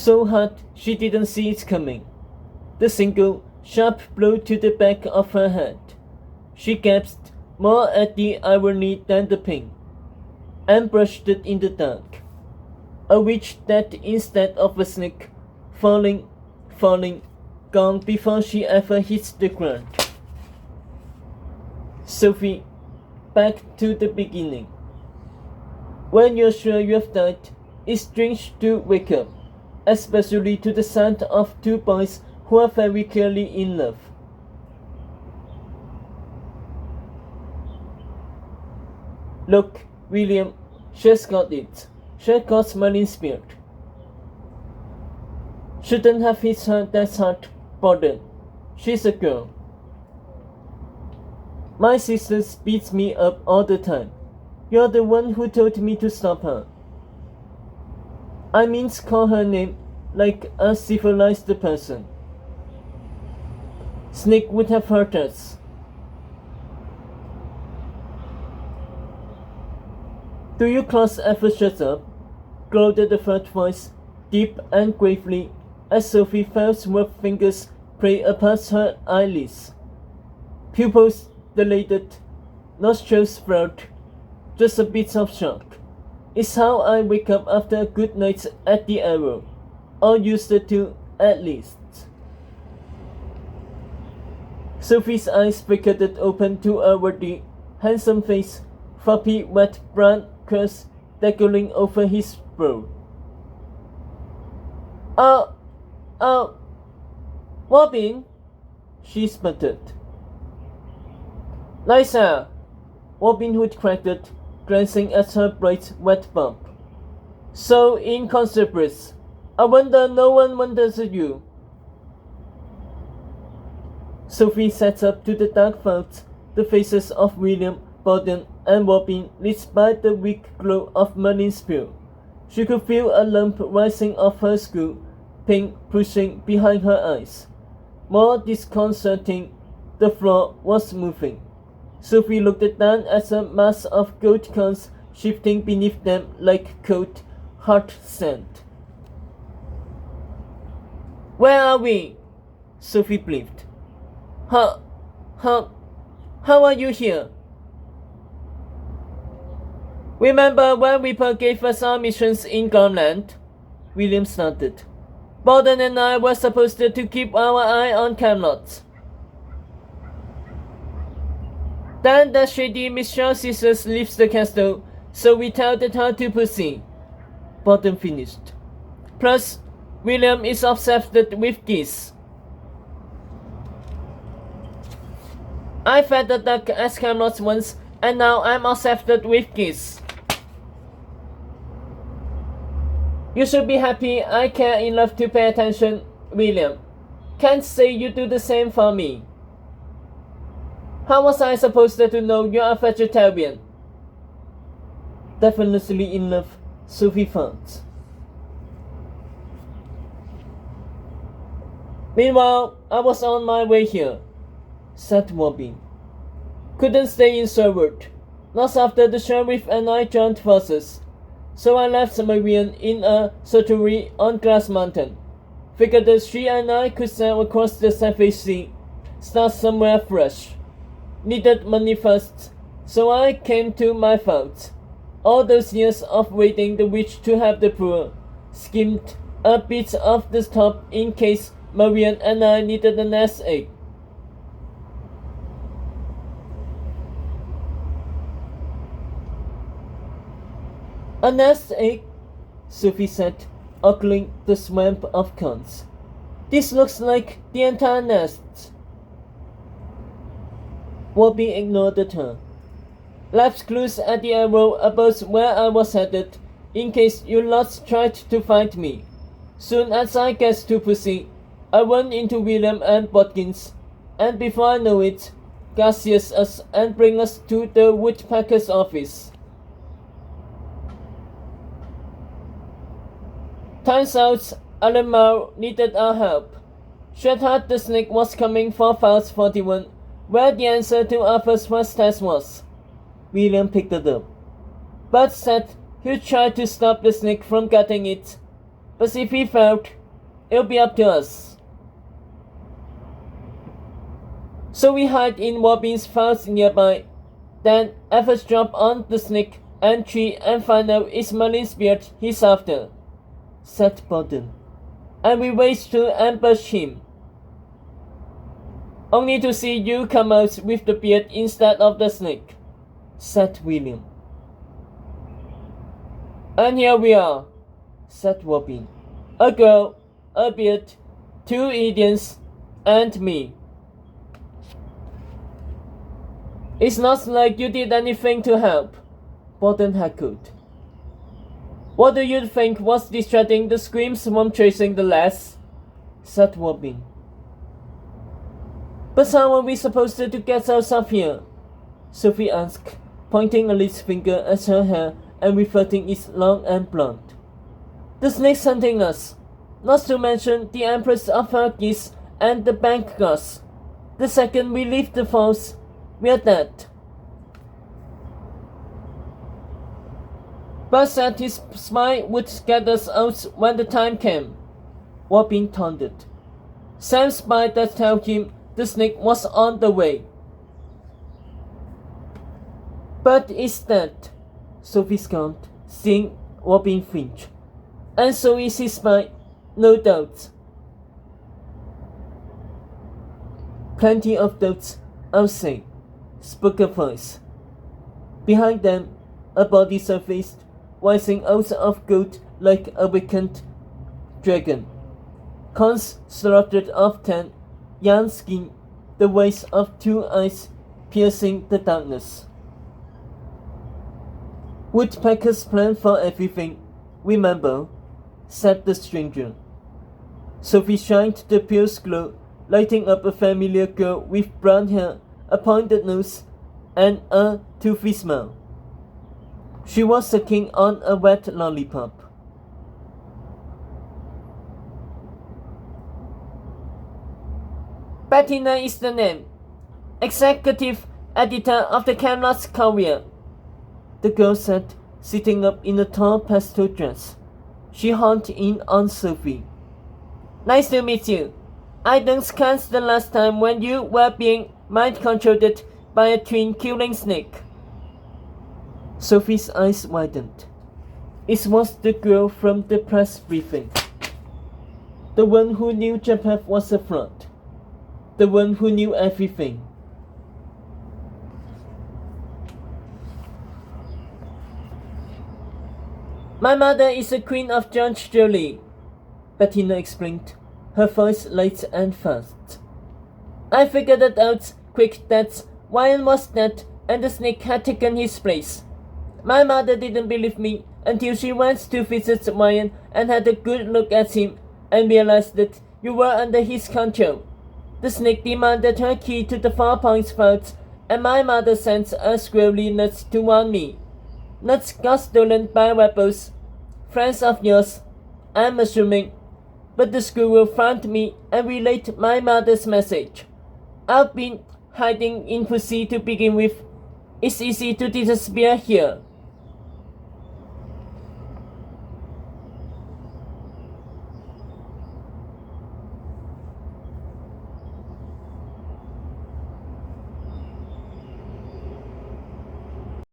so hard she didn't see it coming. The single, sharp blow to the back of her head. She gasped more at the irony than the pain, and brushed it in the dark. A witch that instead of a snake, falling, gone before she ever hits the ground. Sophie, back to the beginning. When you're sure you have died, it's strange to wake up, especially to the sound of two boys who are very clearly in love. Look, William, she's got it. She got Merlin's spirit. Shouldn't have hit her that hard, Borden. She's a girl. My sister beats me up all the time. You're the one who told me to stop her. I mean to call her name like a civilized person. Snake would have hurt us. Do you class ever shut up? Gloated the third voice, deep and gravely, as Sophie felt rough fingers play across her eyelids. Pupils dilated, nostrils flared, just a bit of shock. It's how I wake up after a good night at the Arrow, or used to, at least. Sophie's eyes flickered open to a worthy, handsome face, floppy, wet brown curls dangling over his brow. Robin, she sputtered. Liza, Robin Hood cracked, glancing at her bright, wet bump. So inconspicuous. I wonder no one wonders you. Sophie sat up to the dark thoughts, the faces of William, Borden, and Robin lit by the weak glow of Merlin's spear. She could feel a lump rising off her skull, pain pushing behind her eyes. More disconcerting, the floor was moving. Sophie looked down at a mass of gold coins shifting beneath them like cold, hard sand. Where are we? Sophie blinked. How are you here? Remember when Reaper gave us our missions in Gumland? William started. Borden and I were supposed to keep our eye on Camelot. Then the shady Miss Shaw Sisters leaves the castle, so we told her to proceed. Borden finished. Plus, William is obsessed with geese. I fed the duck at Camelot once, and now I'm obsessed with geese. You should be happy I care enough to pay attention, William. Can't say you do the same for me. How was I supposed to know you're a vegetarian? Definitely in love, Sophie thought. Meanwhile, I was on my way here, said Robin. Couldn't stay in Sherwood, not after the sheriff and I joined forces. So I left Marian in a sanctuary on Glass Mountain. Figured that she and I could sail across the Savage Sea, start somewhere fresh. Needed money first, so I came to my fault. All those years of waiting the witch to have the poor, skimmed a bit off the top in case Marian and I needed a nest egg. A nest egg, Sophie said, ogling the swamp of cones. This looks like the entire nest. Robin ignored her. Left clues at the Arrow about where I was headed, in case you lots tried to find me. Soon as I get to proceed, I run into William and Bodkins, and before I know it, gaseous us and bring us to the woodpecker's office. Turns out Alamar needed our help. Shredheart the Snake was coming for Files 41, where the answer to Arthur's first test was. William picked it up. Bud said he'd try to stop the snake from getting it, but if he failed, it'll be up to us. So we hide in Robin's house nearby. Then efforts drop on the snake and tree and find out it's Merlin's beard he's after, said Borden. And we wait to ambush him. Only to see you come out with the beard instead of the snake, said William. And here we are, said Robin. A girl, a beard, 2 Indians, and me. It's not like you did anything to help, Borden heckled. What do you think was distracting the screams from chasing the lass? Said Robin. But how are we supposed to get us up here? Sophie asked, pointing a little finger at her hair and reverting it's long and blonde. The snake's hunting us, not to mention the Empress of Arrakis and the bank guards. The second we leave the falls, we are dead. But said his spy would get us out when the time came. Robin taunted. Sam's spy that told him the snake was on the way. But it's dead, Sophie scoffed, seeing Robin flinch. And so is his spy, no doubt. Plenty of doubts, I'll say, spoke a voice. Behind them, a body surfaced, rising out of gold like a wicked dragon. Corns slaughtered of 10, young skin, the rays of 2 eyes piercing the darkness. Woodpeckers plan for everything, remember, said the stranger. Sophie shined the pierced glow, lighting up a familiar girl with brown hair, a pointed nose, and a toothy smile. She was sucking on a wet lollipop. Bettina is the name. Executive editor of the Camelot's Courier, the girl said, sitting up in a tall pastel dress. She honed in on Sophie. Nice to meet you. I don't scan the last time when you were being mind-controlled by a twin-killing snake. Sophie's eyes widened. It was the girl from the press briefing. The one who knew Japheth was a fraud. The one who knew everything. My mother is the Queen of George Jolie, Bettina explained, her voice light and fast. I figured it out quick that Ryan was dead and the snake had taken his place. My mother didn't believe me until she went to visit Ryan and had a good look at him and realized that you were under his control. The snake demanded her key to the 4 Points vault, and my mother sent a squirrely nuts to warn me. Nuts got stolen by rebels, friends of yours, I'm assuming, but the squirrel found me and relayed my mother's message. I've been hiding in Pussy to begin with. It's easy to disappear here.